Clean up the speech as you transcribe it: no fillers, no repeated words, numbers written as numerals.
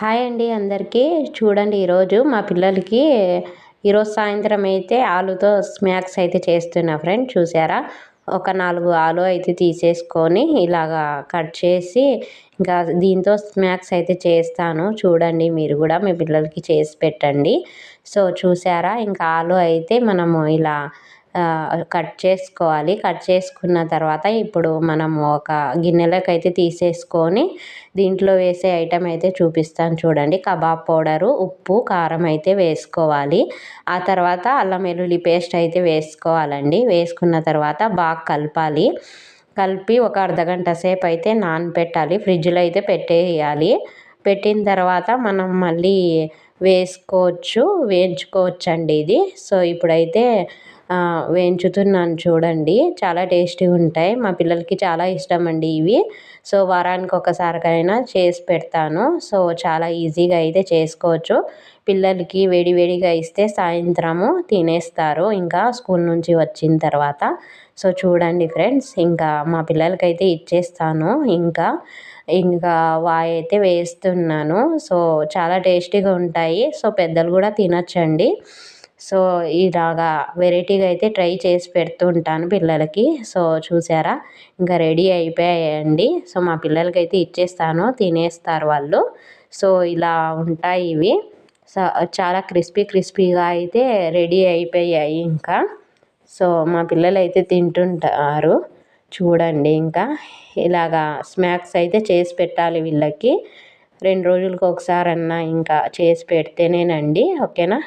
Hi అండి అందరికీ. చూడండి ఈరోజు మా పిల్లలకి ఈరోజు సాయంత్రం అయితే ఆలుతో స్నాక్స్ అయితే చేస్తున్నా ఫ్రెండ్. చూసారా, ఒక 4 ఆలు అయితే తీసేసుకొని ఇలాగా కట్ చేసి ఇంకా దీంతో స్నాక్స్ అయితే చేస్తాను. చూడండి మీరు కూడా మీ పిల్లలకి చేసి పెట్టండి. సో చూసారా, ఇంకా ఆలు అయితే మనము ఇలా కట్ చేసుకోవాలి. కట్ చేసుకున్న తర్వాత ఇప్పుడు మనము ఒక గిన్నెలోకి అయితే తీసేసుకొని దీంట్లో వేసే ఐటెం అయితే చూపిస్తాను చూడండి. కబాబ్ పౌడరు, ఉప్పు, కారం అయితే వేసుకోవాలి. ఆ తర్వాత అల్లం వెల్లుల్లి పేస్ట్ అయితే వేసుకోవాలండి. వేసుకున్న తర్వాత బాగా కలపాలి. కలిపి ఒక అర్ధగంట సేపు అయితే నానబెట్టాలి. ఫ్రిడ్జ్లో అయితే పెట్టేయాలి. పెట్టిన తర్వాత మనం మళ్ళీ వేయించుకోవచ్చు అండి ఇది. సో ఇప్పుడైతే వేయించుతున్నాను చూడండి. చాలా టేస్టీగా ఉంటాయి. మా పిల్లలకి చాలా ఇష్టం అండి ఇవి. సో వారానికి ఒకసారికైనా చేసి పెడతాను. సో చాలా ఈజీగా అయితే చేసుకోవచ్చు. పిల్లలకి వేడి వేడిగా ఇస్తే సాయంత్రము తినేస్తారు ఇంకా స్కూల్ నుంచి వచ్చిన తర్వాత. సో చూడండి ఫ్రెండ్స్, ఇంకా మా పిల్లలకైతే ఇచ్చేస్తాను. ఇంకా వాయి అయితే వేస్తున్నాను. సో చాలా టేస్టీగా ఉంటాయి. సో పెద్దలు కూడా తినచ్చండి. సో ఇలాగా వెరైటీగా అయితే ట్రై చేసి పెడుతూ ఉంటాను పిల్లలకి. సో చూసారా, ఇంకా రెడీ అయిపోయాయండి. సో మా పిల్లలకైతే ఇచ్చేస్తాను, తినేస్తారు వాళ్ళు. సో ఇలా ఉంటాయి ఇవి. సో చాలా క్రిస్పీగా అయితే రెడీ అయిపోయాయి ఇంకా. సో మా పిల్లలు అయితే తింటుంటారు. చూడండి, ఇంకా ఇలాగా స్నాక్స్ అయితే చేసి పెట్టాలి వీళ్ళకి. 2 రోజులకు ఒకసారన్నా ఇంకా చేసి పెడితేనేనండి. ఓకేనా.